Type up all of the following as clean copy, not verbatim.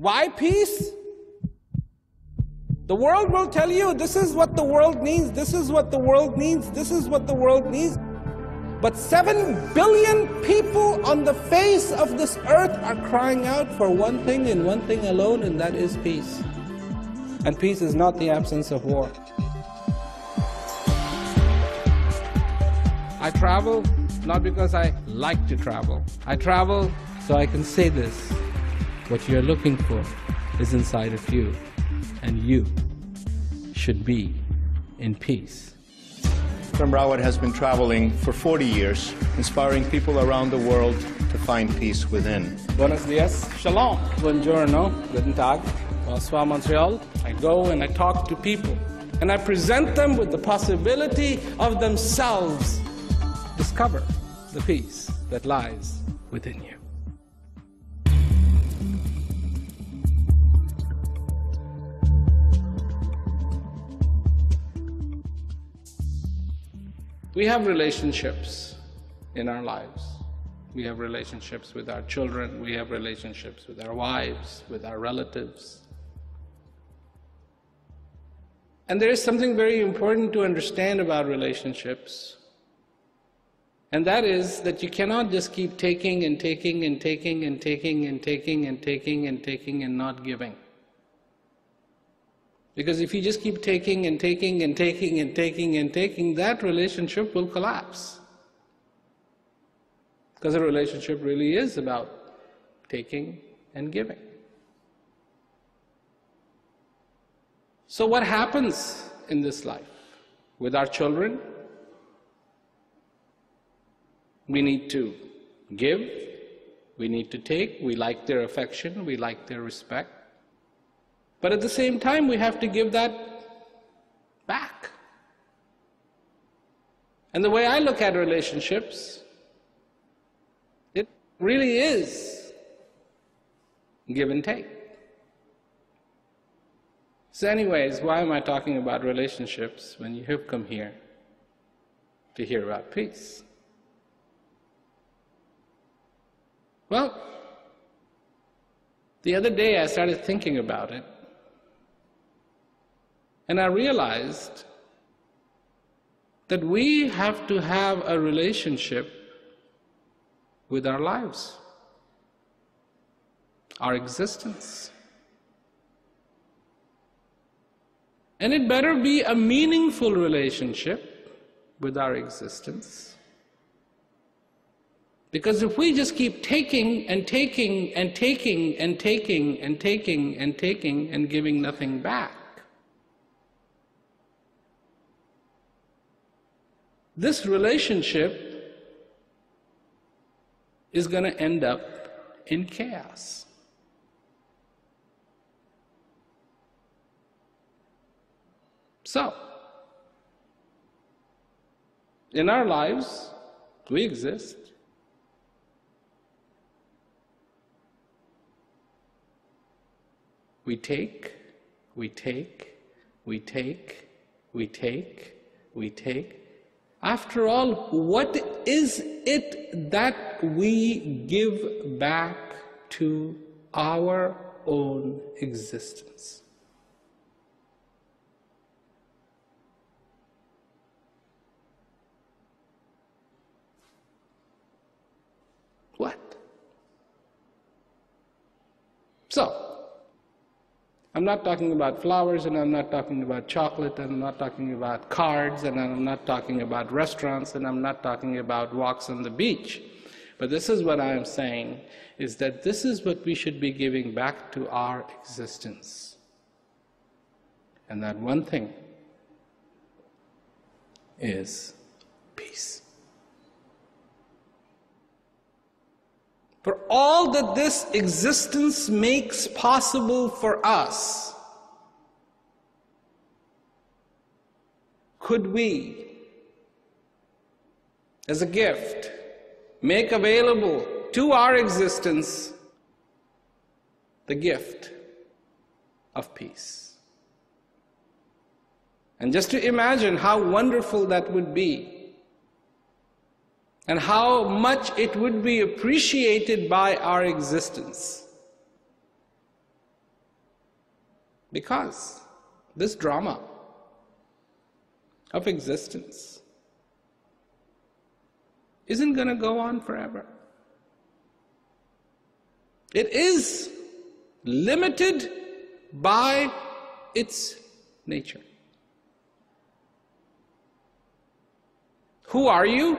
Why peace? The world will tell you this is what the world needs, this is what the world needs, this is what the world needs. But 7 billion people on the face of this earth are crying out for one thing and one thing alone, and that is peace. And peace is not the absence of war. I travel not because I like to travel. I travel so I can say this. What you're looking for is inside of you, and you should be in peace. Rawat has been traveling for 40 years, inspiring people around the world to find peace within. Buenos dias, shalom, buongiorno, guten tag, bonsoir Montreal. I go and I talk to people, and I present them with the possibility of themselves discover the peace that lies within you. We have relationships in our lives. We have relationships with our children, we have relationships with our wives, with our relatives. And there is something very important to understand about relationships, and that is that you cannot just keep taking and taking and taking and taking and taking and taking and taking and not giving. Because if you just keep taking and taking and taking and taking and taking, that relationship will collapse. Because a relationship really is about taking and giving. So what happens in this life? With our children, we need to give, we need to take, we like their affection, we like their respect. But at the same time, we have to give that back. And the way I look at relationships, it really is give and take. So anyways, why am I talking about relationships when you have come here to hear about peace? Well, the other day I started thinking about it, and I realized that we have to have a relationship with our lives, our existence. And it better be a meaningful relationship with our existence. Because if we just keep taking and taking and taking and taking and taking and taking and giving nothing back, this relationship is going to end up in chaos. So, in our lives, we exist. We take, we take, we take, we take, we take. After all, what is it that we give back to our own existence? What? So, I'm not talking about flowers, and I'm not talking about chocolate, and I'm not talking about cards, and I'm not talking about restaurants, and I'm not talking about walks on the beach. But this is what I am saying, is that this is what we should be giving back to our existence. And that one thing is peace. For all that this existence makes possible for us, could we, as a gift, make available to our existence the gift of peace? And just to imagine how wonderful that would be, and how much it would be appreciated by our existence. Because this drama of existence isn't going to go on forever. It is limited by its nature. Who are you?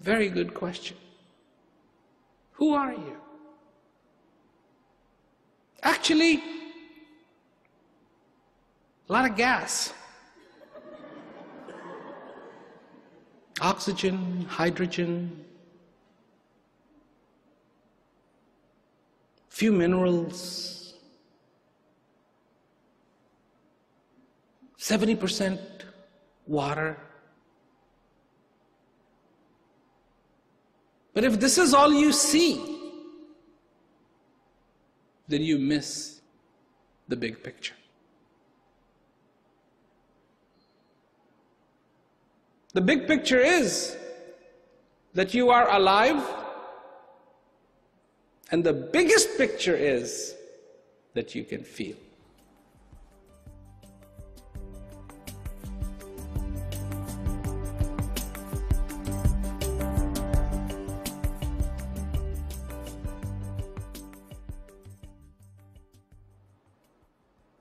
Very good question. Who are you? Actually, a lot of gas. Oxygen, hydrogen, few minerals, 70% water. But if this is all you see, then you miss the big picture. The big picture is that you are alive, and the biggest picture is that you can feel.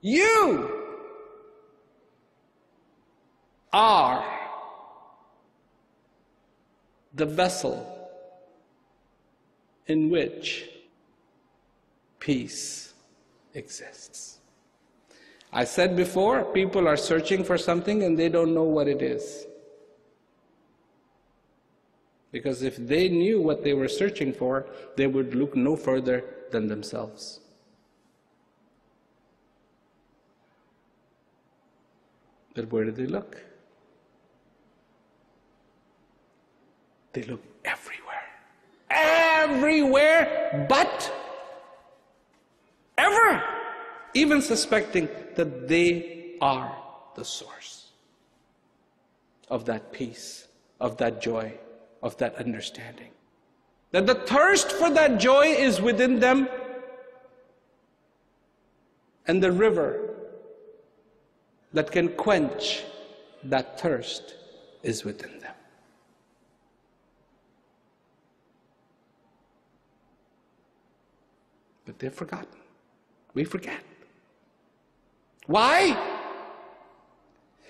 You are the vessel in which peace exists. I said before, people are searching for something and they don't know what it is. Because if they knew what they were searching for, they would look no further than themselves. But where do they look? They look everywhere. Everywhere but ever, even suspecting that they are the source of that peace, of that joy, of that understanding. That the thirst for that joy is within them, and the river that can quench that thirst is within them. But they've forgotten. We forget. Why?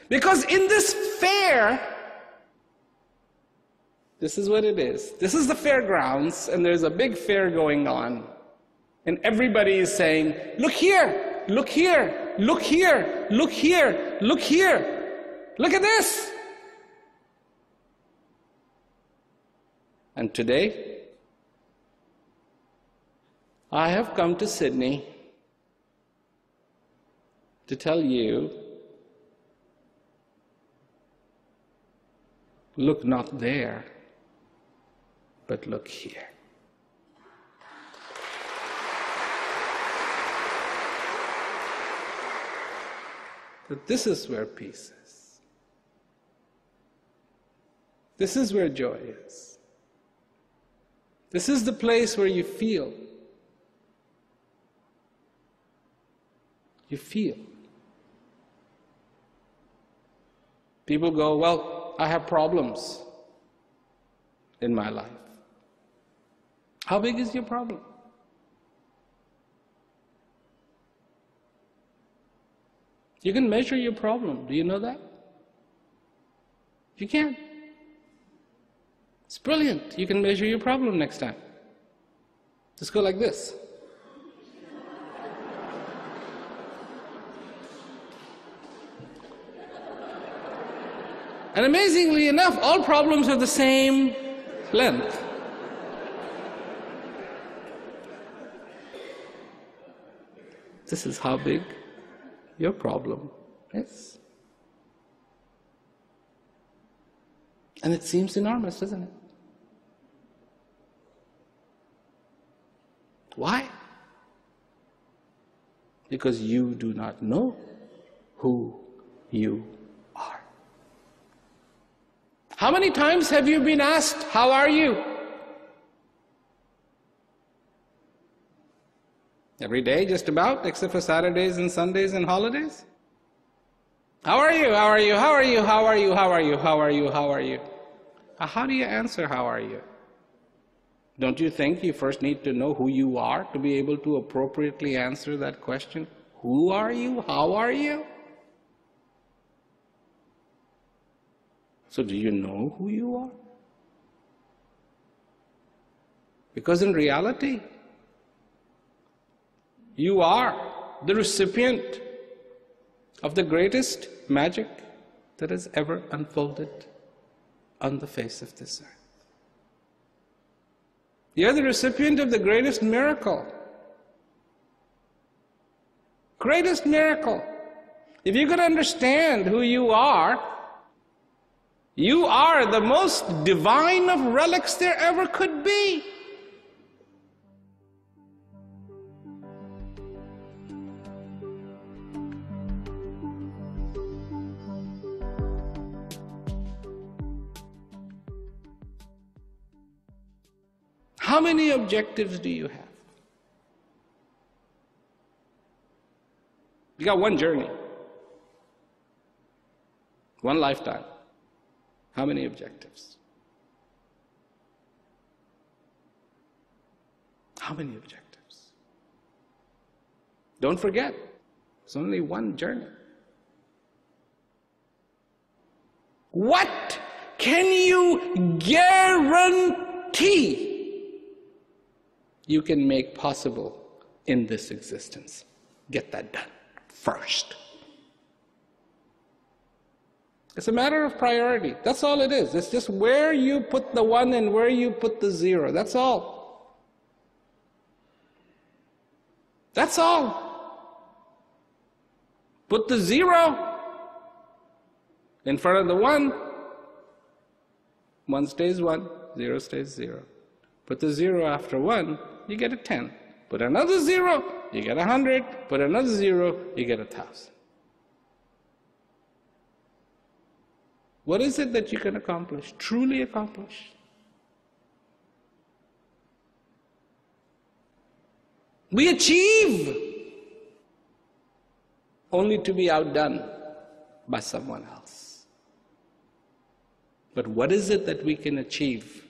Because in this fair, this is what it is. This is the fairgrounds, and there's a big fair going on. And everybody is saying, look here, look here, look here, look here, look here. Look at this. And today, I have come to Sydney to tell you, look not there, but look here. That this is where peace is. This is where joy is. This is the place where you feel. You feel. People go, well, I have problems in my life. How big is your problem? You can measure your problem. Do you know that? You can. It's brilliant. You can measure your problem next time. Just go like this. And amazingly enough, all problems are the same length. This is how big your problem is. And it seems enormous, doesn't it? Why? Because you do not know who you are. How many times have you been asked, how are you? Every day, just about, except for Saturdays and Sundays and holidays. How are you? How are you? How are you? How are you? How are you? How are you? How are you? How do you answer how are you? Don't you think you first need to know who you are to be able to appropriately answer that question? Who are you? How are you? So do you know who you are? Because in reality, you are the recipient of the greatest magic that has ever unfolded on the face of this earth. You're the recipient of the greatest miracle. Greatest miracle. If you could understand who you are the most divine of relics there ever could be. How many objectives do you have? You got one journey, one lifetime. How many objectives? How many objectives? Don't forget, it's only one journey. What can you guarantee you can make possible in this existence? Get that done first. It's a matter of priority. That's all it is. It's just where you put the 1 and where you put the 0. That's all. That's all. Put the 0 in front of the 1. 1 stays 1, 0 stays 0. Put the 0 after 1, you get a 10. Put another 0, you get 100. Put another 0, you get 1,000. What is it that you can accomplish, truly accomplish? We achieve only to be outdone by someone else. But what is it that we can achieve?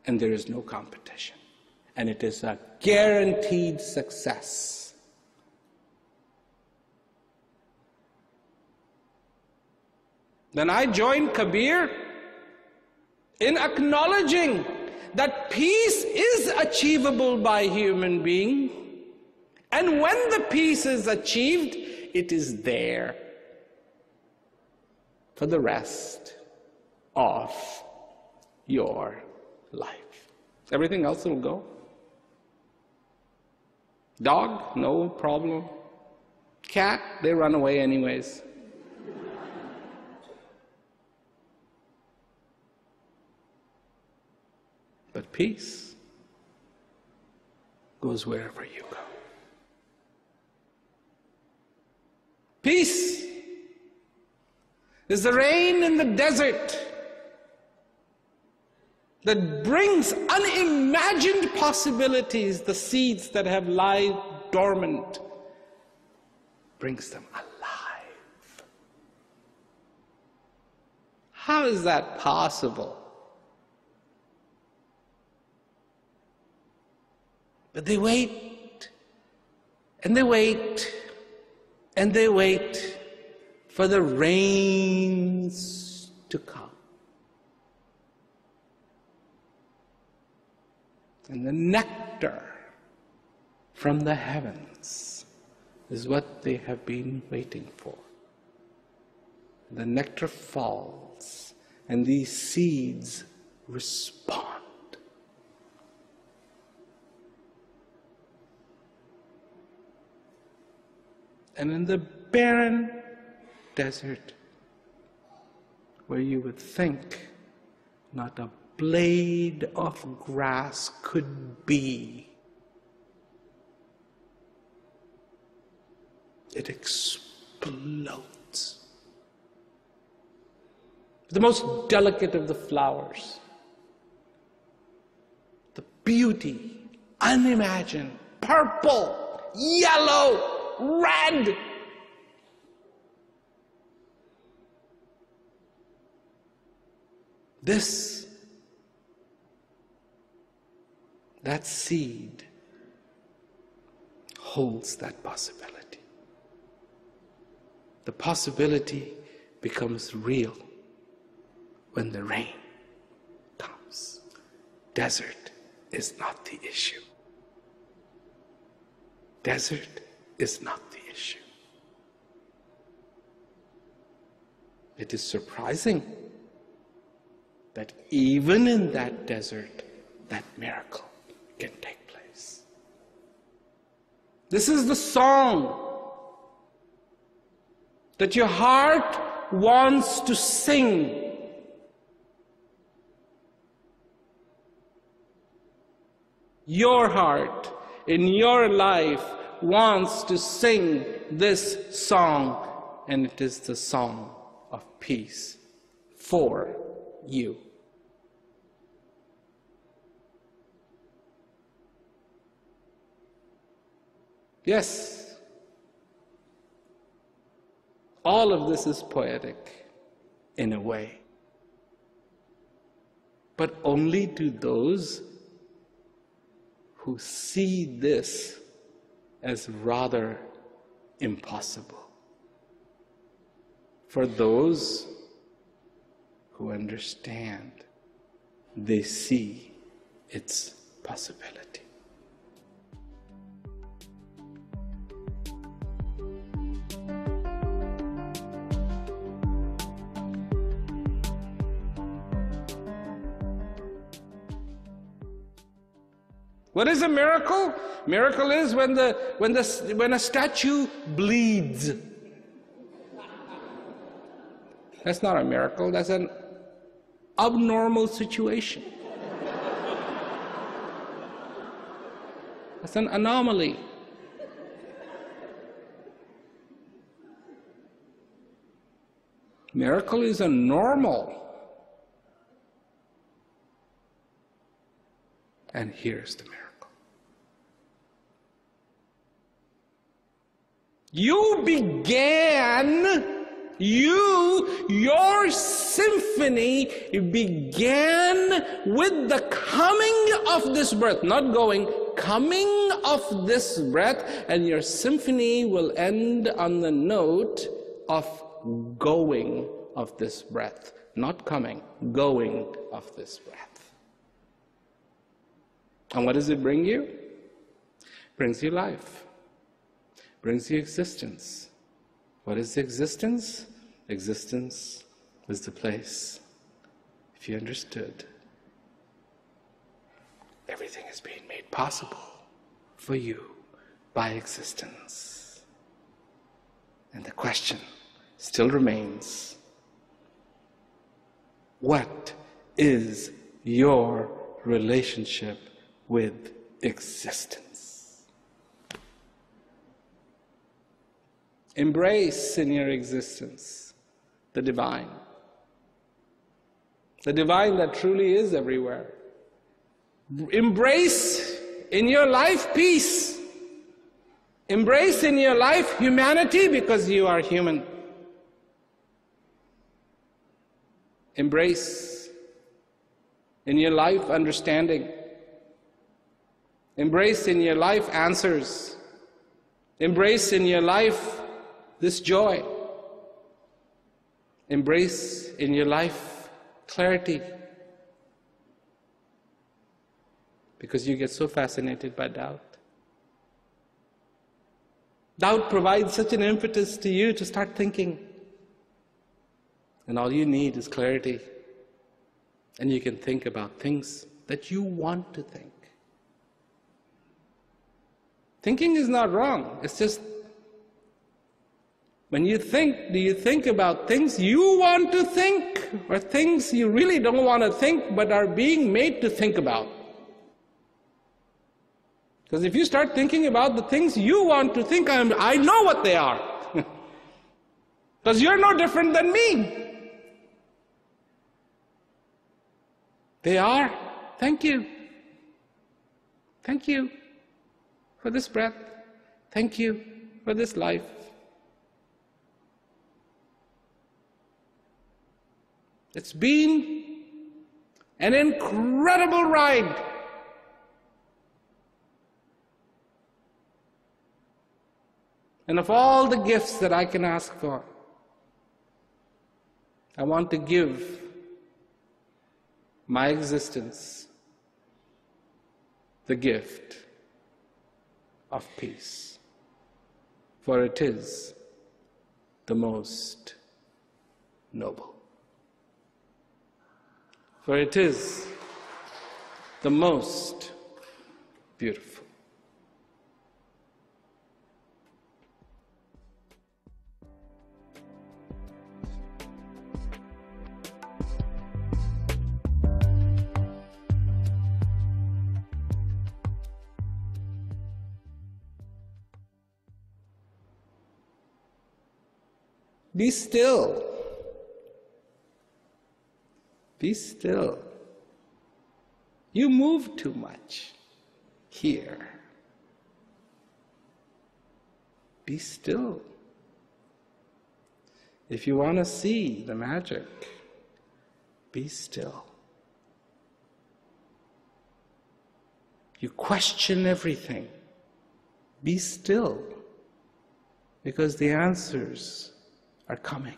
And there is no competition. And it is a guaranteed success. Then I joined Kabir in acknowledging that peace is achievable by human being. And when the peace is achieved, it is there for the rest of your life. Everything else will go. Dog, no problem. Cat, they run away anyways. But peace goes wherever you go. Peace is the rain in the desert that brings unimagined possibilities. The seeds that have lied dormant brings them alive. How is that possible? But they wait, and they wait, and they wait for the rains to come. And the nectar from the heavens is what they have been waiting for. The nectar falls, and these seeds respond. And in the barren desert, where you would think not a blade of grass could be, it explodes. The most delicate of the flowers, the beauty unimagined, purple, yellow, red. That seed holds that possibility. The possibility becomes real when the rain comes. Desert is not the issue. Desert is not the issue. It is surprising that even in that desert, that miracle can take place. This is the song that your heart wants to sing. Your heart in your life wants to sing this song, and it is the song of peace for you. Yes, all of this is poetic in a way, but only to those who see this as rather impossible. For those who understand, they see its possibility. What is a miracle? Miracle is when a statue bleeds. That's not a miracle, that's an abnormal situation. That's an anomaly. Miracle is a normal. And here's the miracle. Your symphony began with the coming of this breath, not going, coming of this breath, and your symphony will end on the note of going of this breath, not coming, going of this breath. And what does it bring you? Brings you life. Brings you existence. What is existence? Existence is the place, if you understood, everything is being made possible for you by existence. And the question still remains, what is your relationship with existence? Embrace in your existence the divine that truly is everywhere. Embrace in your life peace. Embrace in your life humanity, because you are human. Embrace in your life understanding. Embrace in your life answers. Embrace in your life this joy. Embrace in your life clarity. Because you get so fascinated by doubt. Doubt provides such an impetus to you to start thinking. And all you need is clarity. And you can think about things that you want to think. Thinking is not wrong. It's just, when you think, do you think about things you want to think, or things you really don't want to think but are being made to think about? Because if you start thinking about the things you want to think, I know what they are. Because you're no different than me. They are. Thank you. Thank you. for this breath. Thank you for this life. It's been an incredible ride. And of all the gifts that I can ask for, I want to give my existence the gift of peace, for it is the most noble. For it is the most beautiful. Be still. Be still. You move too much here. Be still. If you want to see the magic, be still. You question everything. Be still, because the answers are coming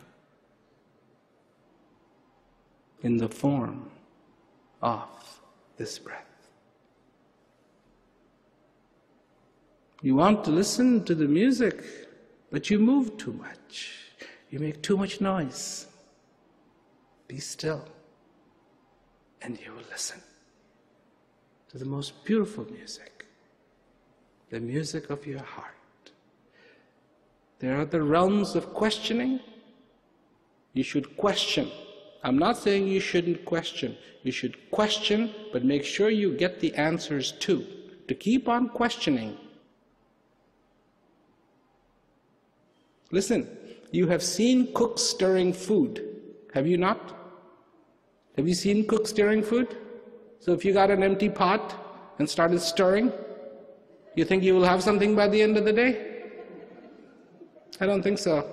in the form of this breath. You want to listen to the music, but you move too much. You make too much noise. Be still, and you will listen to the most beautiful music, the music of your heart. There are the realms of questioning. You should question. I'm not saying you shouldn't question. You should question, but make sure you get the answers too. To keep on questioning. Listen, you have seen cooks stirring food. Have you not? Have you seen cooks stirring food? So if you got an empty pot and started stirring, you think you will have something by the end of the day? I don't think so.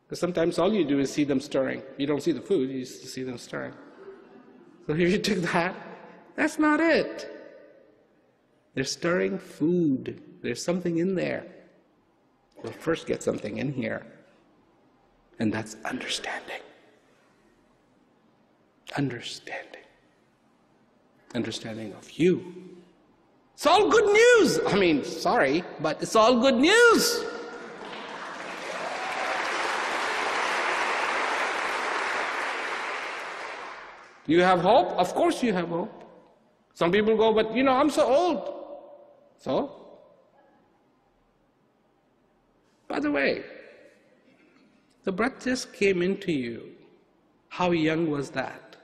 Because sometimes all you do is see them stirring. You don't see the food, you just see them stirring. So if you took that, that's not it. They're stirring food. There's something in there. We'll first get something in here, and that's understanding. Understanding. Understanding of you. It's all good news. I mean, sorry, but it's all good news. Do you have hope? Of course you have hope. Some people go, but you know, I'm so old. So? By the way, the breath just came into you. How young was that?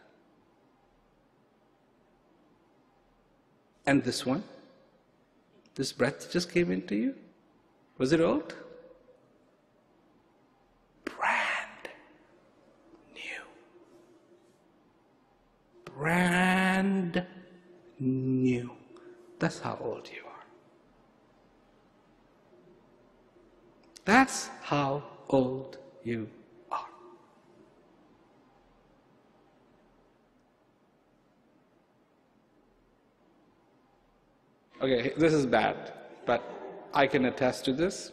And this one? This breath just came into you? Was it old? Brand new. Brand new. That's how old you are. That's how old you are. Okay, this is bad, but I can attest to this.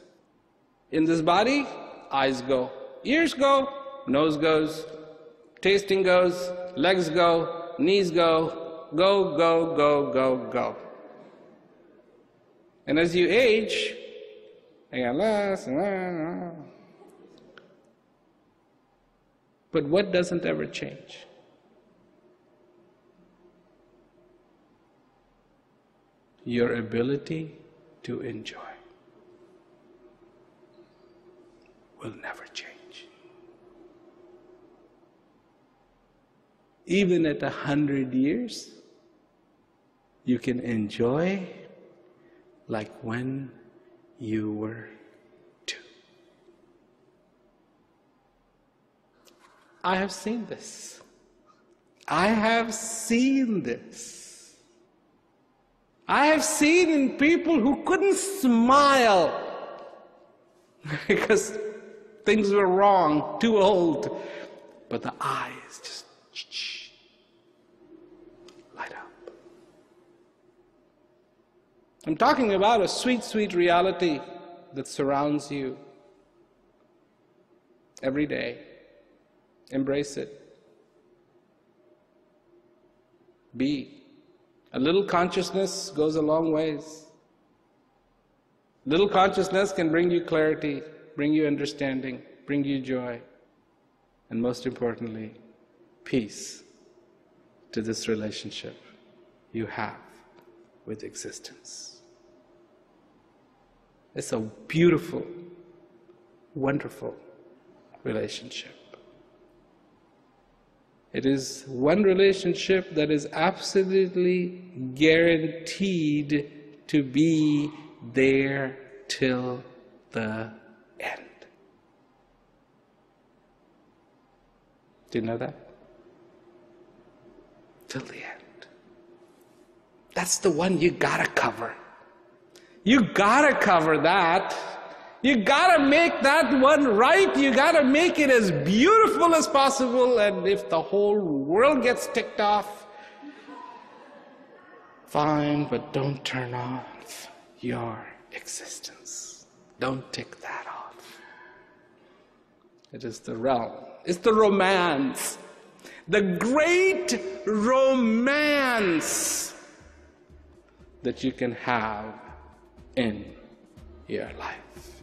In this body, eyes go, ears go, nose goes, tasting goes, legs go, knees go, go, go, go, go, go. And as you age, I got less and less. But what doesn't ever change? Your ability to enjoy will never change. Even at 100 years, you can enjoy like when you were 2. I have seen this. I have seen this. I have seen in people who couldn't smile because things were wrong, too old, but the eyes just light up. I'm talking about a sweet, sweet reality that surrounds you every day. Embrace it. Be. A little consciousness goes a long ways. Little consciousness can bring you clarity, bring you understanding, bring you joy, and most importantly, peace to this relationship you have with existence. It's a beautiful, wonderful relationship. It is one relationship that is absolutely guaranteed to be there till the end. Do you know that? Till the end. That's the one you gotta cover. You gotta cover that. You gotta make that one right. You gotta make it as beautiful as possible. And if the whole world gets ticked off, fine, but don't turn off your existence. Don't tick that off. It is the realm. It's the romance. The great romance that you can have in your life.